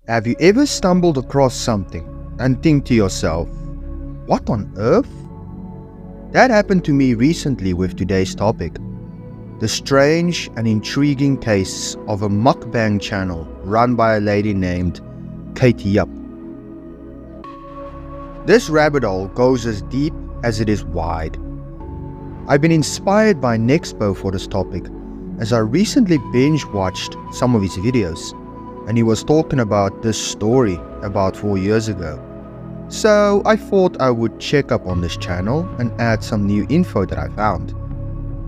Have you ever stumbled across something and think to yourself, what on earth? That happened to me recently with today's topic. The strange and intriguing case of a mukbang channel run by a lady named Patrikios. This rabbit hole goes as deep as it is wide. I've been inspired by Nexpo for this topic as I recently binge watched some of his videos, and he was talking about this story about 4 years ago. So I thought I would check up on this channel and add some new info that I found.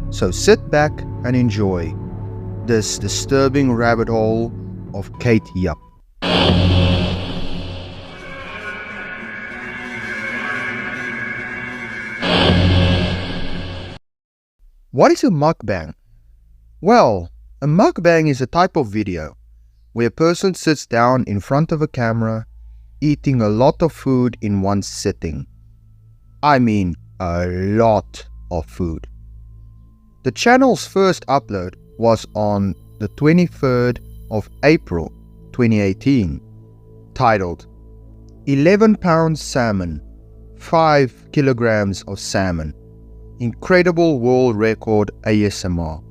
So sit back and enjoy this disturbing rabbit hole of Patrikios. What is a mukbang? Well, a mukbang is a type of video where a person sits down in front of a camera eating a lot of food in one sitting. I mean a lot of food. The channel's first upload was on the 23rd of April 2018, titled 11-pound salmon, 5 kilograms of salmon, incredible world record ASMR.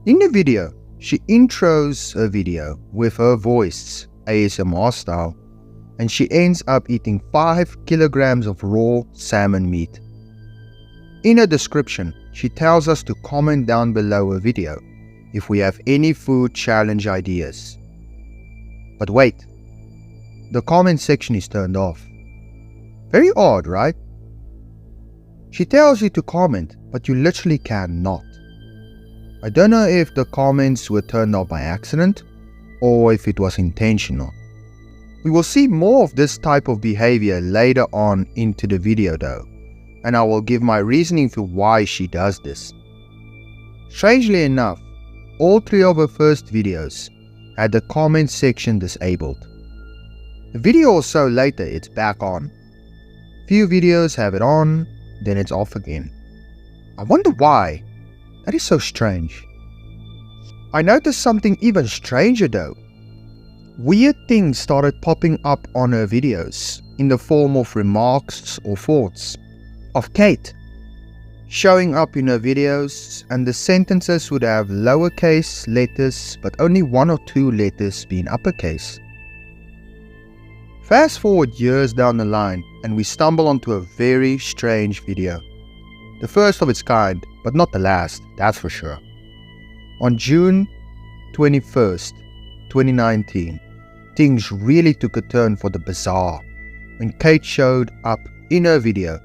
In the video, she intros her video with her voice, ASMR style, and she ends up eating 5 kilograms of raw salmon meat. In her description, she tells us to comment down below her video if we have any food challenge ideas. But wait, the comment section is turned off. Very odd, right? She tells you to comment, but you literally cannot. I don't know if the comments were turned off by accident or if it was intentional. We will see more of this type of behavior later on into the video though, and I will give my reasoning for why she does this. Strangely enough, all 3 of her first videos had the comment section disabled. A video or so later it's back on. Few videos have it on, then it's off again. I wonder why. That is so strange. I noticed something even stranger though. Weird things started popping up on her videos in the form of remarks or thoughts of Kate showing up in her videos, and the sentences would have lowercase letters but only 1 or 2 letters being uppercase. Fast forward years down the line and we stumble onto a very strange video. The first of its kind, but not the last, that's for sure. On June 21st, 2019, things really took a turn for the Bizzare when Kate showed up in her video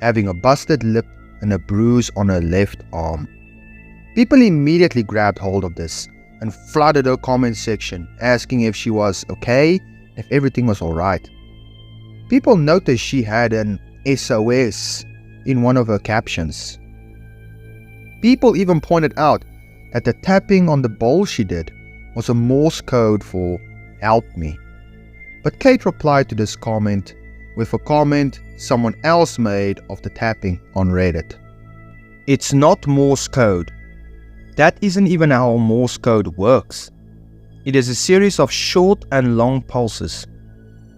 having a busted lip and a bruise on her left arm. People immediately grabbed hold of this and flooded her comment section asking if she was okay, if everything was alright. People noticed she had an SOS in one of her captions. People even pointed out that the tapping on the bowl she did was a Morse code for "help me." But Kate replied to this comment with a comment someone else made of the tapping on Reddit. It's not Morse code. That isn't even how Morse code works. It is a series of short and long pulses.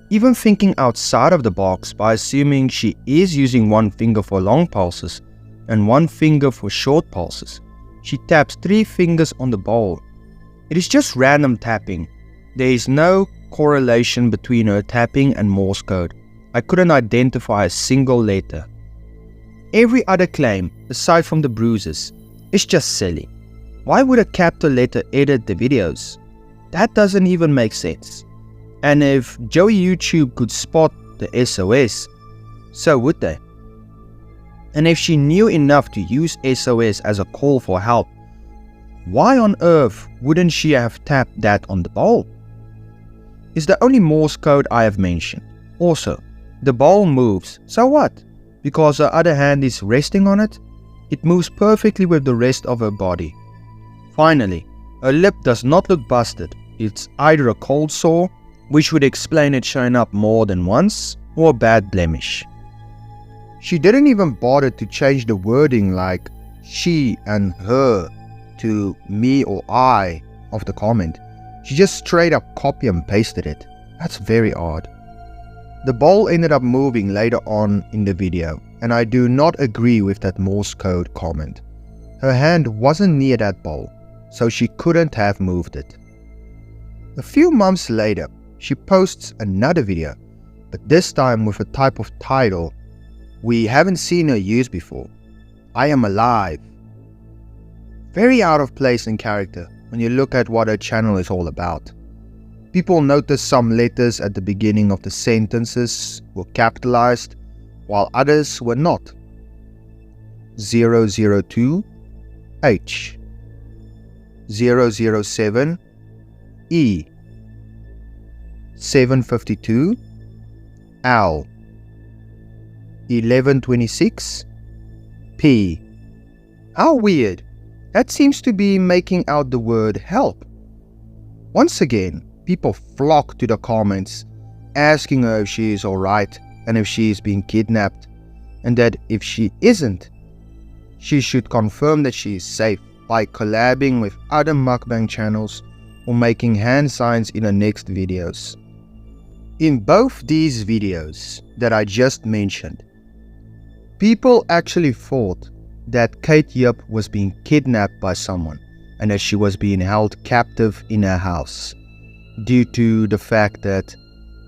Even thinking outside of the box by assuming she is using one finger for long pulses and one finger for short pulses, she taps 3 fingers on the bowl. It is just random tapping. There is no correlation between her tapping and Morse code. I couldn't identify a single letter. Every other claim, aside from the bruises, is just silly. Why would a capital letter edit the videos? That doesn't even make sense. And if Joey YouTube could spot the SOS, so would they. And if she knew enough to use SOS as a call for help, why on earth wouldn't she have tapped that on the bowl? It's the only Morse code I have mentioned. Also, the bowl moves, so what? Because her other hand is resting on it? It moves perfectly with the rest of her body. Finally, her lip does not look busted. It's either a cold sore, which would explain it showing up more than once, or a bad blemish. She didn't even bother to change the wording like she and her to me or I of the comment. She just straight up copy and pasted it. That's very odd. The bowl ended up moving later on in the video, and I do not agree with that Morse code comment. Her hand wasn't near that bowl, so she couldn't have moved it. A few months later, she posts another video, but this time with a type of title we haven't seen her use before. I am alive. Very out of place in character when you look at what her channel is all about. People notice some letters at the beginning of the sentences were capitalized, while others were not. 002 H, 007 E, 752 L, 1126 P. How weird. That seems to be making out the word help. Once again, people flock to the comments asking her if she is alright and if she is being kidnapped, and that if she isn't, she should confirm that she is safe by collabing with other mukbang channels or making hand signs in her next videos. In both these videos that I just mentioned, people actually thought that Kate Yip was being kidnapped by someone and that she was being held captive in her house due to the fact that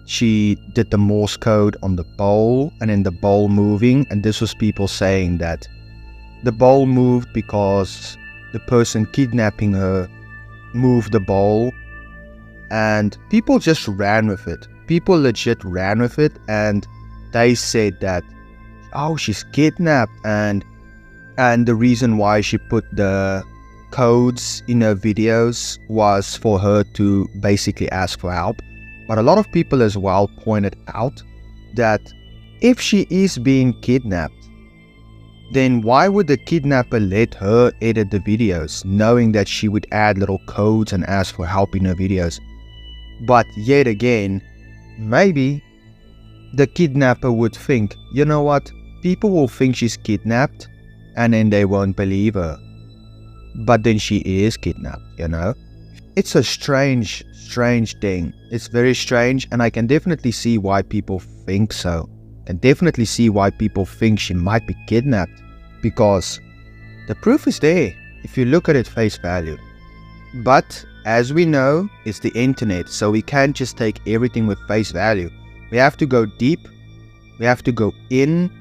she did the Morse code on the bowl and then the bowl moving, and this was people saying that the bowl moved because the person kidnapping her moved the bowl, and people just ran with it. People legit ran with it, and they said that, oh, she's kidnapped, and the reason why she put the codes in her videos was for her to basically ask for help. But a lot of people as well pointed out that if she is being kidnapped, then why would the kidnapper let her edit the videos, knowing that she would add little codes and ask for help in her videos? But yet again, maybe the kidnapper would think, you know what, people will think she's kidnapped and then they won't believe her. But then she is kidnapped, you know? It's a strange thing. It's very strange, and I can definitely see why people think so. And definitely see why people think she might be kidnapped, because the proof is there if you look at it face value. But as we know, it's the internet, so we can't just take everything with face value. We have to go deep, we have to go in,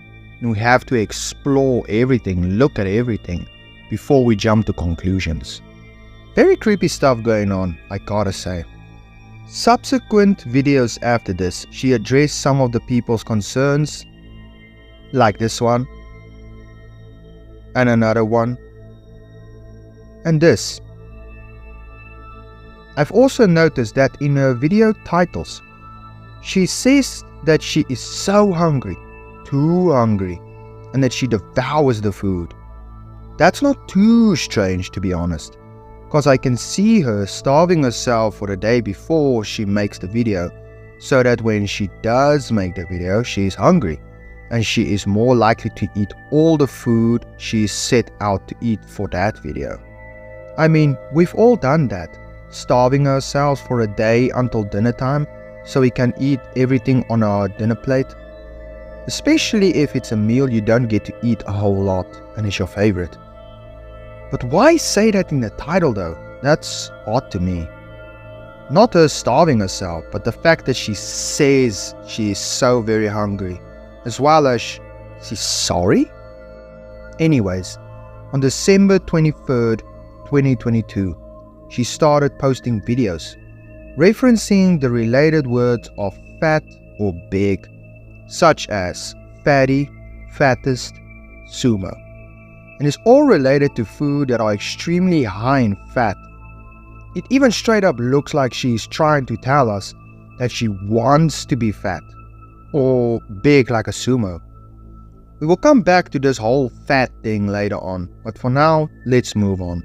and we have to explore everything, look at everything before we jump to conclusions. Very creepy stuff going on, I gotta say. Subsequent videos after this, she addressed some of the people's concerns, like this one, and another one, and this. I've also noticed that in her video titles, she says that she is so hungry, too hungry, and that she devours the food. That's not too strange, to be honest, because I can see her starving herself for the day before she makes the video, so that when she does make the video, she is hungry, and she is more likely to eat all the food she set out to eat for that video. I mean, we've all done that, starving ourselves for a day until dinner time, so we can eat everything on our dinner plate. Especially if it's a meal you don't get to eat a whole lot, and it's your favorite. But why say that in the title though? That's odd to me. Not her starving herself, but the fact that she says she is so very hungry, as well as she's sorry? Anyways, on December 23rd, 2022, she started posting videos referencing the related words of fat or big, such as fatty, fattest, sumo. And it's all related to food that are extremely high in fat. It even straight up looks like she's trying to tell us that she wants to be fat, or big like a sumo. We will come back to this whole fat thing later on, but for now, let's move on.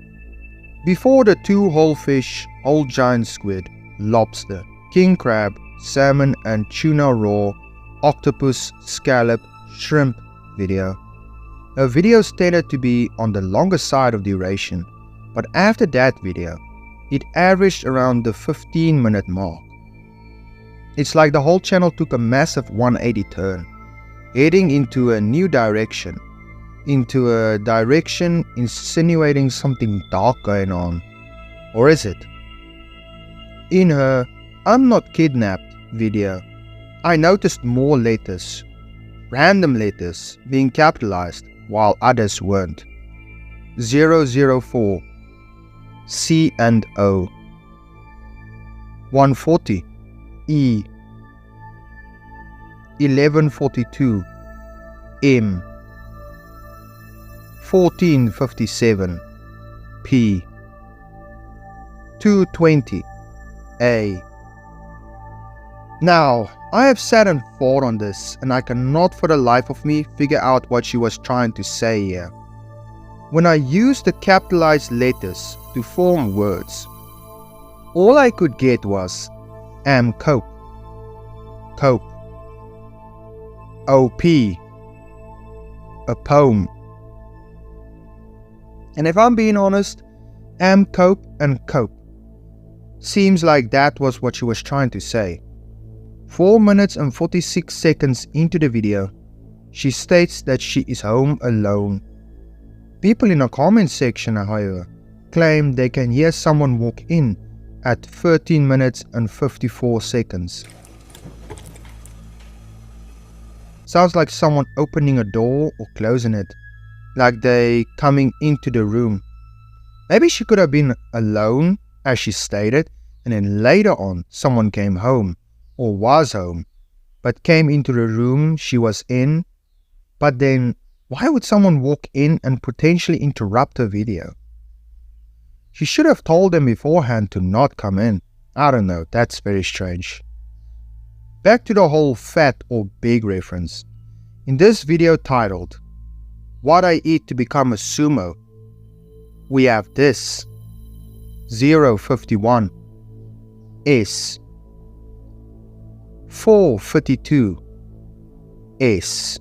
Before the 2 whole fish, whole giant squid, lobster, king crab, salmon and tuna raw, octopus, scallop, shrimp video. Her videos tended to be on the longer side of duration, but after that video, it averaged around the 15-minute mark. It's like the whole channel took a massive 180 turn, heading into a new direction, into a direction insinuating something dark going on. Or is it? In her "I'm not kidnapped" video, I noticed more letters, random letters, being capitalized while others weren't. 004, C and O. 140, E. 1142, M. 1457, P. 220, A. Now, I have sat and thought on this, and I cannot for the life of me figure out what she was trying to say here. When I used the capitalized letters to form words, all I could get was am cope, cope, OP, a poem. And if I'm being honest, am cope and cope seems like that was what she was trying to say. 4 minutes and 46 seconds into the video, she states that she is home alone. People in the comment section, however, claim they can hear someone walk in at 13 minutes and 54 seconds. Sounds like someone opening a door or closing it, like they coming into the room. Maybe she could have been alone, as she stated, and then later on someone came home, or was home, but came into the room she was in. But then, why would someone walk in and potentially interrupt her video? She should have told them beforehand to not come in. I don't know, that's very strange. Back to the whole fat or big reference. In this video titled, "What I Eat to Become a Sumo," we have this 051, S, 452, S.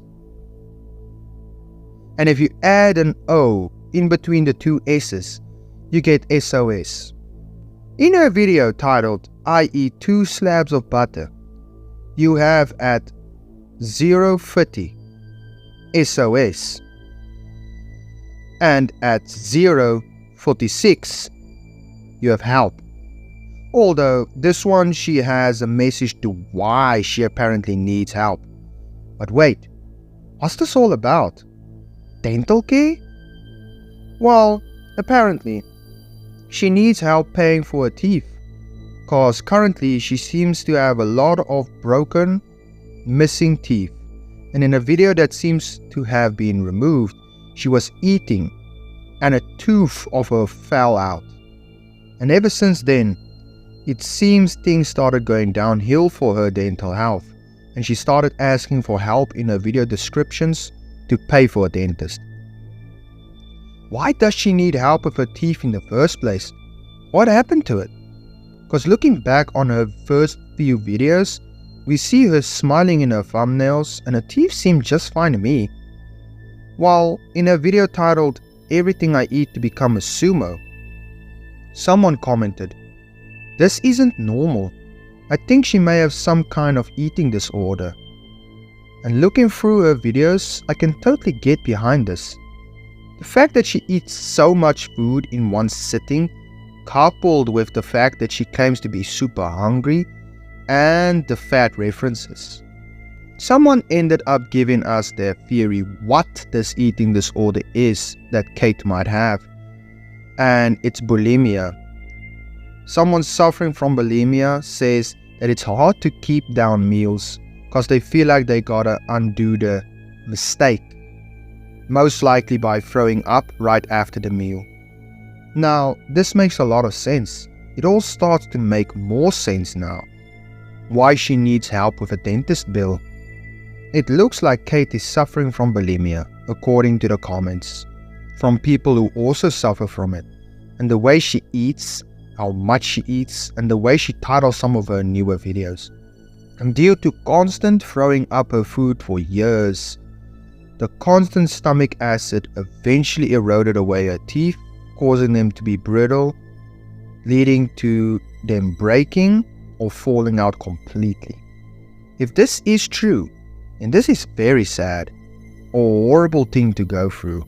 And if you add an O in between the two S's, you get SOS. In her video titled, "I Eat 2 slabs of butter," you have at 050, SOS. And at 046, you have help. Although this one she has a message to why she apparently needs help. But wait, what's this all about? Dental care? Well, apparently, she needs help paying for her teeth, cause currently she seems to have a lot of broken, missing teeth, and in a video that seems to have been removed, she was eating and a tooth of her fell out. And ever since then, it seems things started going downhill for her dental health, and she started asking for help in her video descriptions to pay for a dentist. Why does she need help with her teeth in the first place? What happened to it? Because looking back on her first few videos, we see her smiling in her thumbnails and her teeth seem just fine to me. While in her video titled, "Everything I Eat to Become a Sumo," someone commented, "This isn't normal. I think she may have some kind of eating disorder." And looking through her videos, I can totally get behind this. The fact that she eats so much food in one sitting, coupled with the fact that she claims to be super hungry, and the fat references. Someone ended up giving us their theory what this eating disorder is that Kate might have, and it's bulimia. Someone suffering from bulimia says that it's hard to keep down meals because they feel like they gotta undo the mistake, most likely by throwing up right after the meal. Now, this makes a lot of sense. It all starts to make more sense now. Why she needs help with a dentist bill. It looks like Kate is suffering from bulimia, according to the comments, from people who also suffer from it, and the way she eats, how much she eats, and the way she titles some of her newer videos. And due to constant throwing up her food for years, the constant stomach acid eventually eroded away her teeth, causing them to be brittle, leading to them breaking or falling out completely. If this is true, then this is very sad, or a horrible thing to go through.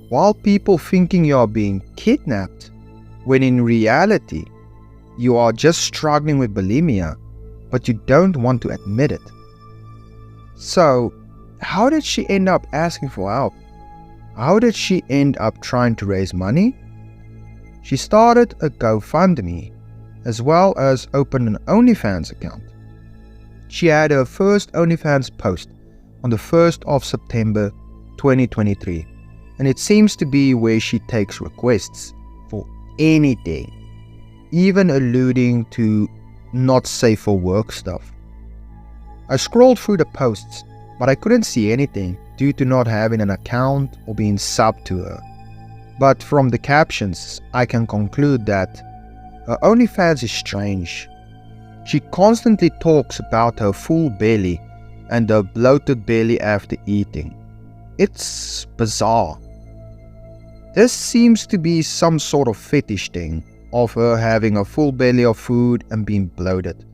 While people thinking you are being kidnapped, when in reality, you are just struggling with bulimia, but you don't want to admit it. So, how did she end up asking for help? How did she end up trying to raise money? She started a GoFundMe, as well as opened an OnlyFans account. She had her first OnlyFans post on the 1st of September 2023, and it seems to be where she takes requests for anything, even alluding to not safe for work stuff. I scrolled through the posts, but I couldn't see anything due to not having an account or being subbed to her. But from the captions, I can conclude that her OnlyFans is strange. She constantly talks about her full belly and her bloated belly after eating. It's bizarre. This seems to be some sort of fetish thing of her having a full belly of food and being bloated.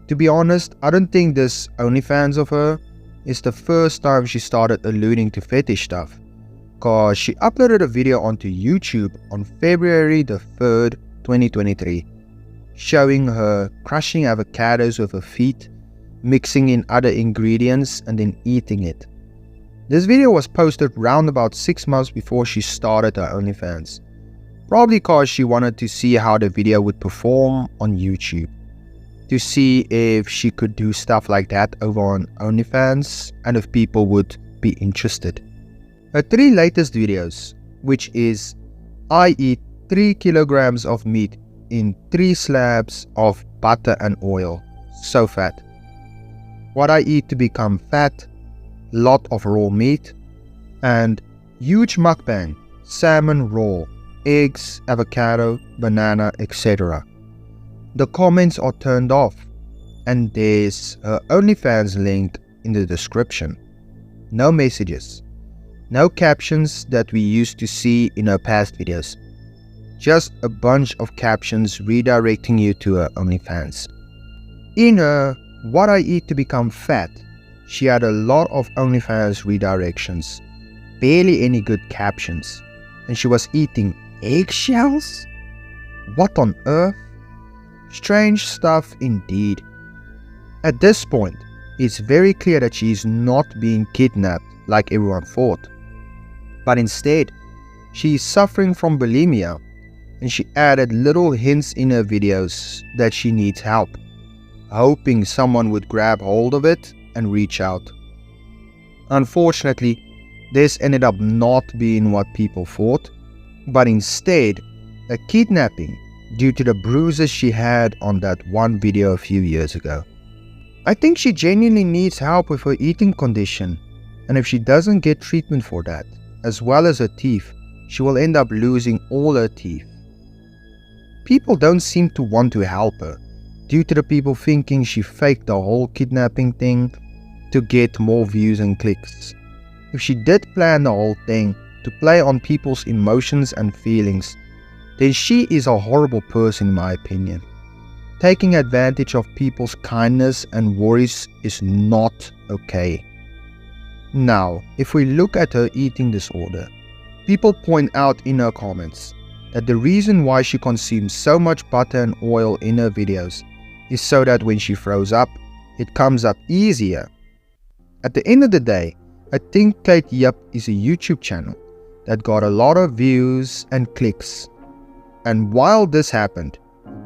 To be honest, I don't think this OnlyFans of her is the first time she started alluding to fetish stuff, cause she uploaded a video onto YouTube on February the 3rd, 2023, showing her crushing avocados with her feet, mixing in other ingredients and then eating it. This video was posted round about 6 months before she started her OnlyFans, probably cause she wanted to see how the video would perform on YouTube, to see if she could do stuff like that over on OnlyFans and if people would be interested. Her 3 latest videos, which is I eat 3 kilograms of meat in 3 slabs of butter and oil, so fat. What I eat to become fat, lot of raw meat, and huge mukbang, salmon raw, eggs, avocado, banana, etc. The comments are turned off, and there's her OnlyFans link in the description. No messages, no captions that we used to see in her past videos. Just a bunch of captions redirecting you to her OnlyFans. In her What I Eat to Become Fat, she had a lot of OnlyFans redirections, barely any good captions, and she was eating eggshells? What on earth? Strange stuff indeed. At this point, it's very clear that she is not being kidnapped like everyone thought, but instead, she is suffering from bulimia, and she added little hints in her videos that she needs help, hoping someone would grab hold of it and reach out. Unfortunately, this ended up not being what people thought, but instead a kidnapping due to the bruises she had on that one video a few years ago. I think she genuinely needs help with her eating condition, and if she doesn't get treatment for that, as well as her teeth, she will end up losing all her teeth. People don't seem to want to help her, due to the people thinking she faked the whole kidnapping thing to get more views and clicks. If she did plan the whole thing to play on people's emotions and feelings, then she is a horrible person in my opinion. Taking advantage of people's kindness and worries is not okay. Now, if we look at her eating disorder, people point out in her comments that the reason why she consumes so much butter and oil in her videos is so that when she throws up, it comes up easier. At the end of the day, I think Kate Yip is a YouTube channel that got a lot of views and clicks. And while this happened,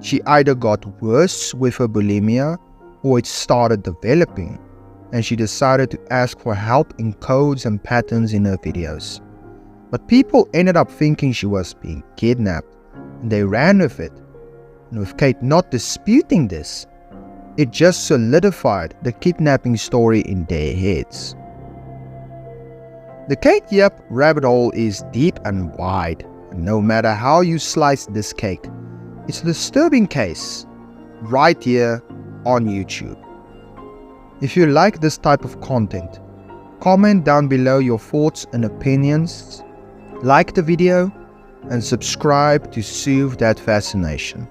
she either got worse with her bulimia or it started developing, and she decided to ask for help in codes and patterns in her videos. But people ended up thinking she was being kidnapped, and they ran with it. And with Kate not disputing this, it just solidified the kidnapping story in their heads. The Kate Yip rabbit hole is deep and wide, and no matter how you slice this cake, it's a disturbing case right here on YouTube. If you like this type of content, comment down below your thoughts and opinions, like the video, and subscribe to soothe that fascination.